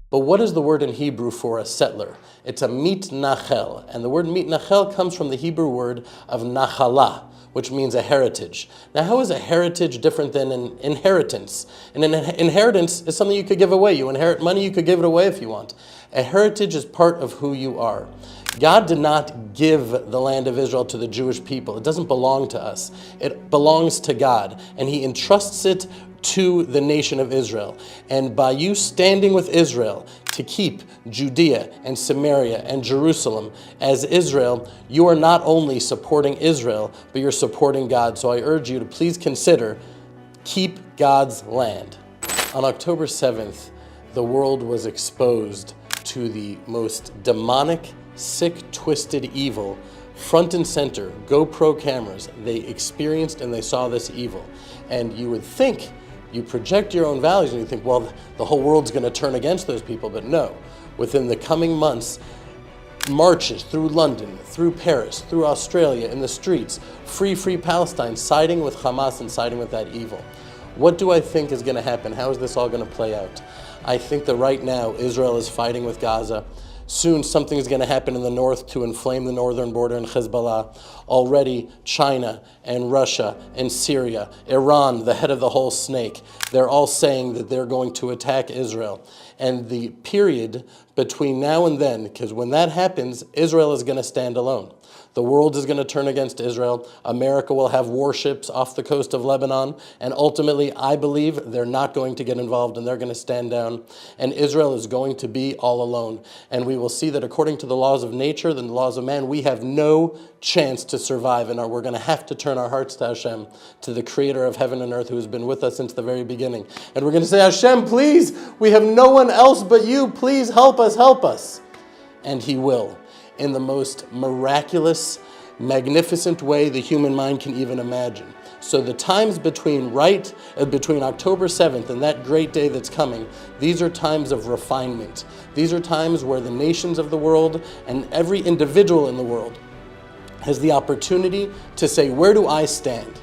But what is the word in Hebrew for a settler? It's a mitnachel, and the word mitnachel comes from the Hebrew word of nachala, which means a heritage. Now, how is a heritage different than an inheritance? An inheritance is something you could give away. You inherit money, you could give it away if you want. A heritage is part of who you are. God did not give the land of Israel to the Jewish people. It doesn't belong to us. It belongs to God, and He entrusts it to the nation of Israel. And by you standing with Israel to keep Judea and Samaria and Jerusalem as Israel, you are not only supporting Israel, but you're supporting God. So I urge you to please consider, keep God's land. On October 7th, the world was exposed to the most demonic, sick, twisted evil. Front and center, GoPro cameras, they experienced and they saw this evil. And you would think, you project your own values and you think, well, the whole world's going to turn against those people. But no, within the coming months, marches through London, through Paris, through Australia, in the streets, free Palestine, siding with Hamas and siding with that evil. What do I think is going to happen? How is this all going to play out? I think that right now Israel is fighting with Gaza. Soon something is going to happen in the north to inflame the northern border and Hezbollah. Already China and Russia and Syria, Iran, the head of the whole snake, they're all saying that they're going to attack Israel. And the period between now and then, because when that happens, Israel is going to stand alone. The world is going to turn against Israel. America will have warships off the coast of Lebanon. And ultimately, I believe they're not going to get involved and they're going to stand down. And Israel is going to be all alone. And we will see that according to the laws of nature, the laws of man, we have no chance to survive. And we're going to have to turn our hearts to Hashem, to the creator of heaven and earth who has been with us since the very beginning. And we're going to say, Hashem, please, we have no one else but you. Please help us, help us. And He will, in the most miraculous, magnificent way the human mind can even imagine. So the times between October 7th and that great day that's coming, these are times of refinement. These are times where the nations of the world and every individual in the world has the opportunity to say, where do I stand?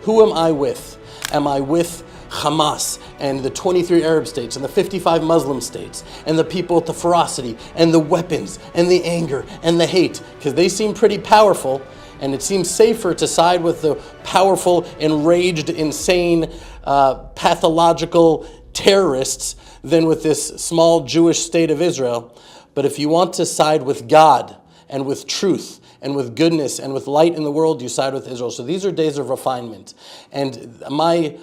Who am I with? Am I with Hamas and the 23 Arab states and the 55 Muslim states and the people with the ferocity and the weapons and the anger and the hate? Because they seem pretty powerful, and it seems safer to side with the powerful, enraged, insane, pathological terrorists than with this small Jewish state of Israel. But if you want to side with God and with truth and with goodness and with light in the world, you side with Israel. So these are days of refinement. And my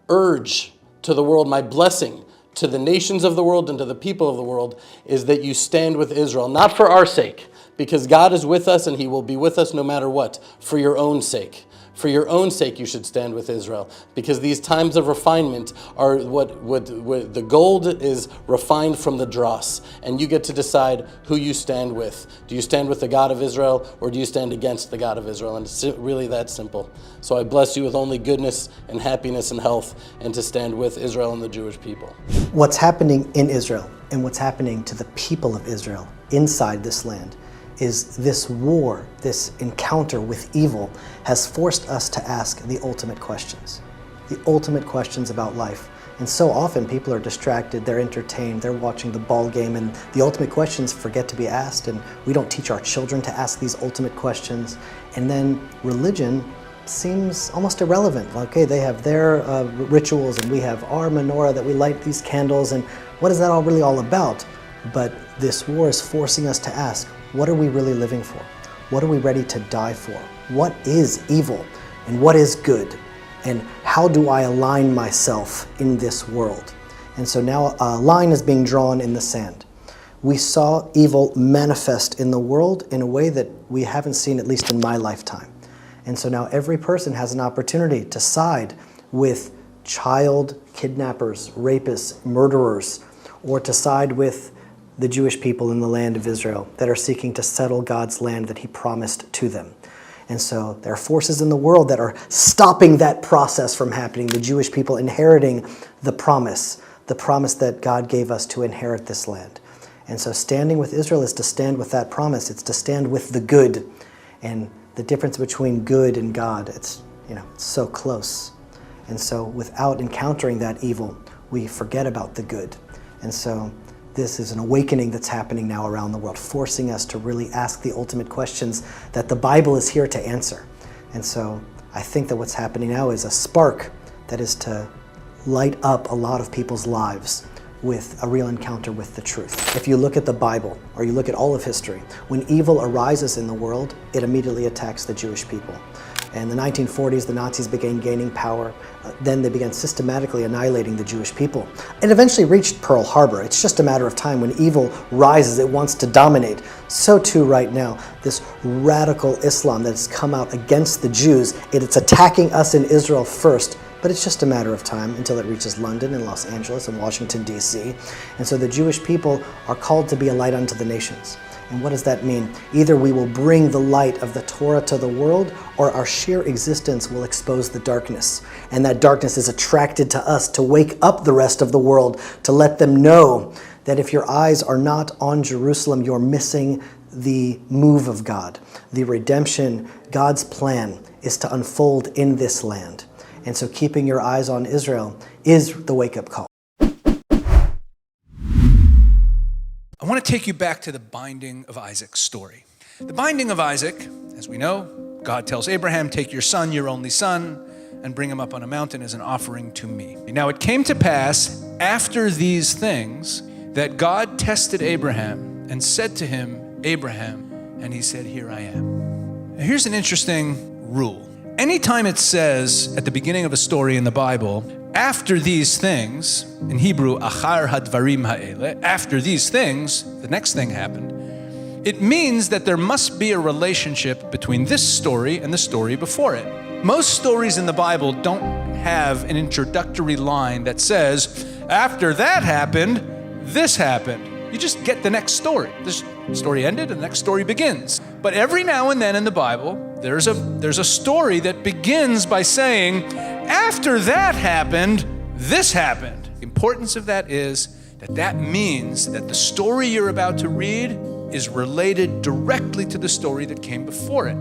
urge to the world, my blessing to the nations of the world and to the people of the world, is that you stand with Israel, not for our sake, because God is with us and He will be with us no matter what, for your own sake. For your own sake, you should stand with Israel, because these times of refinement are what the gold is refined from the dross, and you get to decide who you stand with. Do you stand with the God of Israel, or do you stand against the God of Israel? And it's really that simple. So I bless you with only goodness and happiness and health, and to stand with Israel and the Jewish people. What's happening in Israel and what's happening to the people of Israel inside this land is this war, this encounter with evil, has forced us to ask the ultimate questions about life. And so often people are distracted, they're entertained, they're watching the ball game, and the ultimate questions forget to be asked, and we don't teach our children to ask these ultimate questions. And then religion seems almost irrelevant. Okay, they have their rituals and we have our menorah that we light these candles, and what is that all really all about? But this war is forcing us to ask, what are we really living for? What are we ready to die for? What is evil and what is good? And how do I align myself in this world? And so now a line is being drawn in the sand. We saw evil manifest in the world in a way that we haven't seen, at least in my lifetime. And so now every person has an opportunity to side with child kidnappers, rapists, murderers, or to side with the Jewish people in the land of Israel that are seeking to settle God's land that He promised to them. And so there are forces in the world that are stopping that process from happening, the Jewish people inheriting the promise that God gave us to inherit this land. And so standing with Israel is to stand with that promise. It's to stand with the good. And the difference between good and God, it's so close. And so without encountering that evil, we forget about the good. And so This is an awakening that's happening now around the world, forcing us to really ask the ultimate questions that the Bible is here to answer. And so I think that what's happening now is a spark that is to light up a lot of people's lives with a real encounter with the truth. If you look at the Bible, or you look at all of history, when evil arises in the world, it immediately attacks the Jewish people. In the 1940s, the Nazis began gaining power. Then they began systematically annihilating the Jewish people. It eventually reached Pearl Harbor. It's just a matter of time. When evil rises, it wants to dominate. So too right now, this radical Islam that has come out against the Jews, it's attacking us in Israel first, but it's just a matter of time until it reaches London and Los Angeles and Washington, D.C. And so the Jewish people are called to be a light unto the nations. And what does that mean? Either we will bring the light of the Torah to the world, or our sheer existence will expose the darkness. And that darkness is attracted to us to wake up the rest of the world, to let them know that if your eyes are not on Jerusalem, you're missing the move of God. The redemption, God's plan, is to unfold in this land. And so keeping your eyes on Israel is the wake-up call. I want to take you back to the binding of Isaac's story. The binding of Isaac, as we know, God tells Abraham, take your son, your only son, and bring him up on a mountain as an offering to me. Now it came to pass after these things that God tested Abraham and said to him, Abraham, and he said, here I am. Now here's an interesting rule. Anytime it says at the beginning of a story in the Bible, after these things, in Hebrew, achar hadvarim ha'ele, after these things, the next thing happened, it means that there must be a relationship between this story and the story before it. Most stories in the Bible don't have an introductory line that says, after that happened, this happened. You just get the next story. This story ended and the next story begins. But every now and then in the Bible, there's a story that begins by saying, after that happened, this happened. The importance of that is that means that the story you're about to read is related directly to the story that came before it.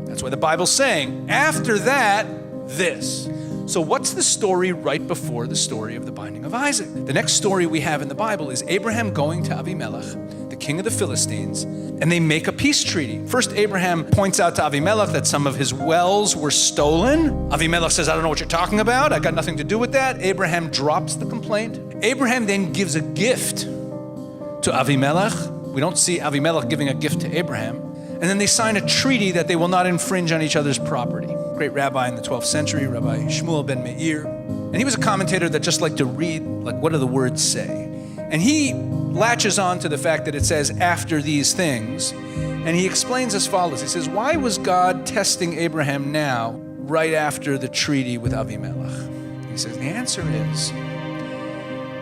That's why the Bible's saying, after that, this. So what's the story right before the story of the binding of Isaac? The next story we have in the Bible is Abraham going to Avimelech, the king of the Philistines, and they make a peace treaty. First, Abraham points out to Avimelech that some of his wells were stolen. Avimelech says, I don't know what you're talking about. I got nothing to do with that. Abraham drops the complaint. Abraham then gives a gift to Avimelech. We don't see Avimelech giving a gift to Abraham. And then they sign a treaty that they will not infringe on each other's property. Great rabbi in the 12th century, Rabbi Shmuel ben Meir. And he was a commentator that just liked to read, like, what do the words say? And he latches on to the fact that it says, after these things. And he explains as follows. He says, why was God testing Abraham now, right after the treaty with Avimelech? He says, the answer is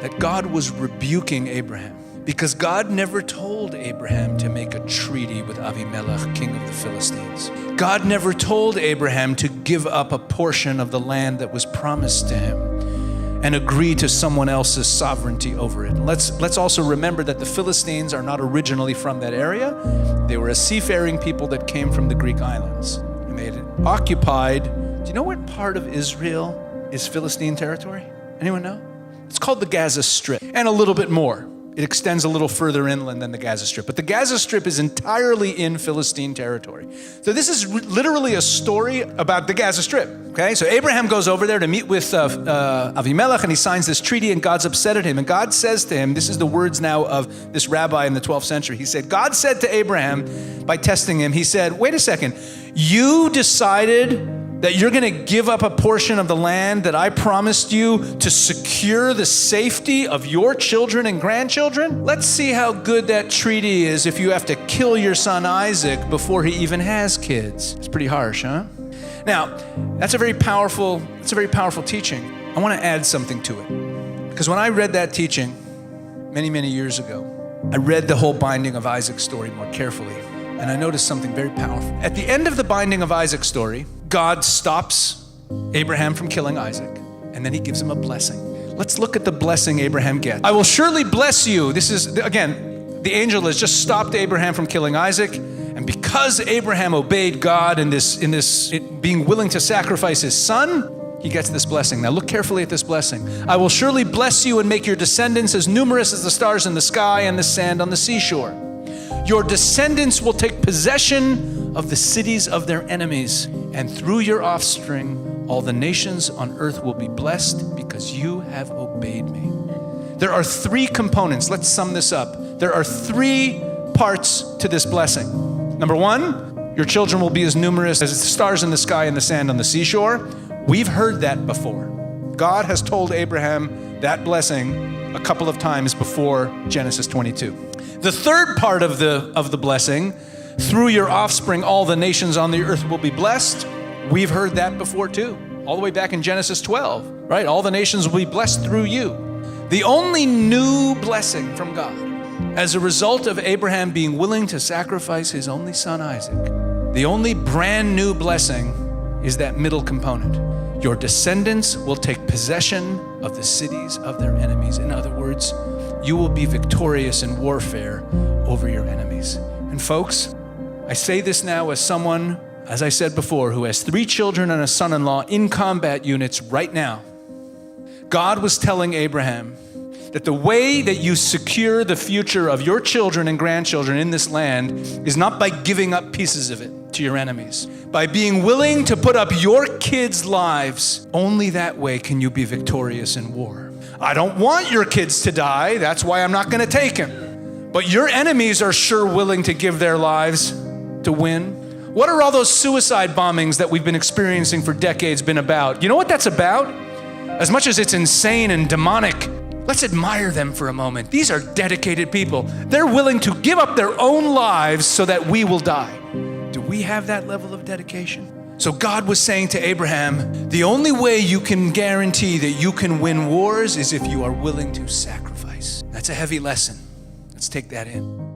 that God was rebuking Abraham, because God never told Abraham to make a treaty with Avimelech, king of the Philistines. God never told Abraham to give up a portion of the land that was promised to him and agree to someone else's sovereignty over it. Let's also remember that the Philistines are not originally from that area. They were a seafaring people that came from the Greek islands. And they had occupied, do you know what part of Israel is Philistine territory? Anyone know? It's called the Gaza Strip, and a little bit more. It extends a little further inland than the Gaza Strip. But the Gaza Strip is entirely in Philistine territory. So this is literally a story about the Gaza Strip. Okay, so Abraham goes over there to meet with Avimelech, and he signs this treaty, and God's upset at him. And God says to him, this is the words now of this rabbi in the 12th century. He said, God said to Abraham, by testing him, he said, wait a second, you decided that you're going to give up a portion of the land that I promised you to secure the safety of your children and grandchildren? Let's see how good that treaty is if you have to kill your son Isaac before he even has kids. It's pretty harsh, huh? Now, that's a very powerful teaching. I want to add something to it. Because when I read that teaching many, many years ago, I read the whole binding of Isaac's story more carefully, and I noticed something very powerful. At the end of the binding of Isaac's story, God stops Abraham from killing Isaac, and then he gives him a blessing. Let's look at the blessing Abraham gets. I will surely bless you. This is, again, the angel has just stopped Abraham from killing Isaac, and because Abraham obeyed God in this being willing to sacrifice his son, he gets this blessing. Now look carefully at this blessing. I will surely bless you and make your descendants as numerous as the stars in the sky and the sand on the seashore. Your descendants will take possession of the cities of their enemies, and through your offspring, all the nations on earth will be blessed because you have obeyed me. There are three components. Let's sum this up. There are three parts to this blessing. Number one, your children will be as numerous as the stars in the sky and the sand on the seashore. We've heard that before. God has told Abraham that blessing a couple of times before Genesis 22. The third part of the blessing, through your offspring, all the nations on the earth will be blessed. We've heard that before too, all the way back in Genesis 12, right? All the nations will be blessed through you. The only new blessing from God, as a result of Abraham being willing to sacrifice his only son Isaac, the only brand new blessing is that middle component. Your descendants will take possession of the cities of their enemies. In other words, you will be victorious in warfare over your enemies. And folks, I say this now as someone, as I said before, who has 3 children and a son-in-law in combat units right now. God was telling Abraham that the way that you secure the future of your children and grandchildren in this land is not by giving up pieces of it to your enemies. By being willing to put up your kids' lives, only that way can you be victorious in war. I don't want your kids to die, that's why I'm not gonna take them. But your enemies are sure willing to give their lives to win. What are all those suicide bombings that we've been experiencing for decades been about? You know what that's about? As much as it's insane and demonic, let's admire them for a moment. These are dedicated people. They're willing to give up their own lives so that we will die. Do we have that level of dedication? So God was saying to Abraham, the only way you can guarantee that you can win wars is if you are willing to sacrifice. That's a heavy lesson. Let's take that in.